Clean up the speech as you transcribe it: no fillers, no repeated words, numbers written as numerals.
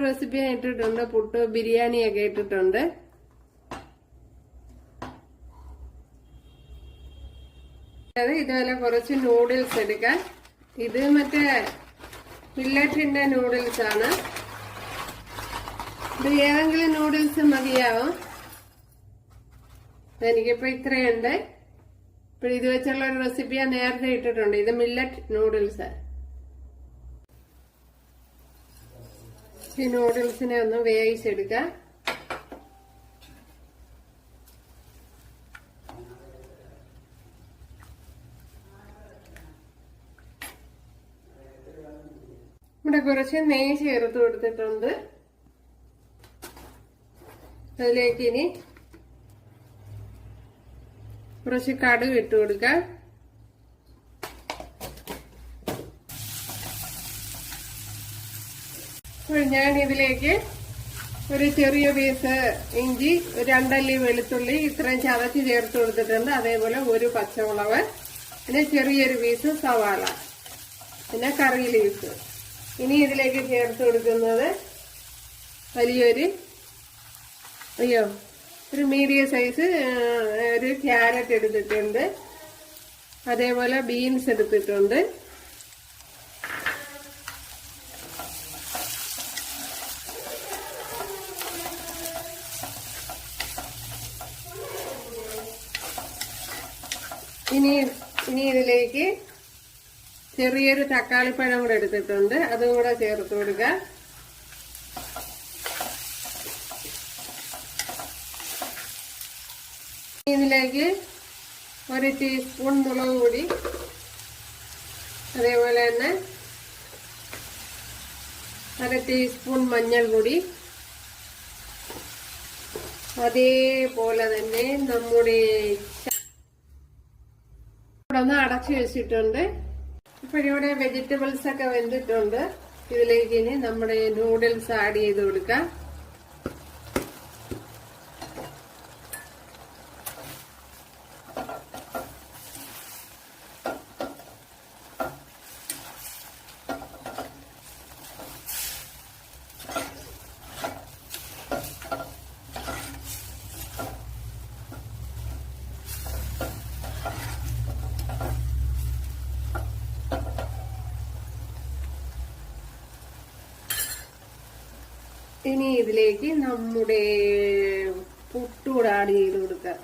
Recipe ഇട്ടിട്ടുണ്ട്. പുട്ട് ബിരിയാണിയൊക്കെ ഇട്ടിട്ടുണ്ട്. ഇതുപോലെ കുറച്ച് നൂഡിൽസ് എടുക്കാൻ. ഇത് മറ്റേ മില്ലറ്റിന്റെ നൂഡിൽസ് ആണ്. ഇത് ഏതെങ്കിലും നൂഡിൽസ് മതിയാവും. എനിക്കിപ്പോ ഇത്രയുണ്ട്. ഇപ്പൊ ഇത് വെച്ചുള്ള ഒരു റെസിപ്പി ഞാൻ നേരത്തെ ഇട്ടിട്ടുണ്ട്. ഇത് മില്ലറ്റ് നൂഡിൽസ്. ഈ നൂഡിൽസിനെ ഒന്ന് വേവിച്ചെടുക്കാം. ഇവിടെ കുറച്ച് നെയ്യ് ചേർത്ത് കൊടുത്തിട്ടുണ്ട്. അതിലേക്ക് ഇനി കുറച്ച് കടുക് ഇട്ട് കൊടുക്കാം. ഞാൻ ഇതിലേക്ക് ഒരു ചെറിയ പീസ് ഇഞ്ചി, 2 അല്ലി വെളുത്തുള്ളി ഇത്രയും ചതച്ച് ചേർത്ത് കൊടുത്തിട്ടുണ്ട്. അതേപോലെ ഒരു പച്ചമുളക്, പിന്നെ ചെറിയൊരു പീസ് സവാള, പിന്നെ കറി ലീവ്സ്. ഇനി ഇതിലേക്ക് ചേർത്ത് കൊടുക്കുന്നത് ഒരു മീഡിയം സൈസ് ഒരു ക്യാരറ്റ് എടുത്തിട്ടുണ്ട്. അതേപോലെ ബീൻസ് എടുത്തിട്ടുണ്ട്. ഇനി ഇതിലേക്ക് ചെറിയൊരു തക്കാളിപ്പഴം കൂടെ എടുത്തിട്ടുണ്ട്. അതും കൂടെ ചേർത്ത് കൊടുക്കുക. ഇതിലേക്ക് 1 ടീസ്പൂൺ മുളക് പൊടി, അതേപോലെ തന്നെ 1/2 ടീസ്പൂൺ മഞ്ഞൾപ്പൊടി, അതേപോലെ തന്നെ നമ്മുടെ ഒന്ന് അടച്ചു വെച്ചിട്ടുണ്ട്. ഇപ്പൊ ഇവിടെ വെജിറ്റബിൾസ് ഒക്കെ വെന്തിട്ടുണ്ട്. ഇതിലേക്ക് ഇനി നമ്മുടെ നൂഡിൽസ് ആഡ് ചെയ്ത് കൊടുക്കാം. ഇനി ഇതിലേക്ക് നമ്മുടെ പുട്ടുകൂടെ ആഡ് ചെയ്ത് കൊടുക്കാം.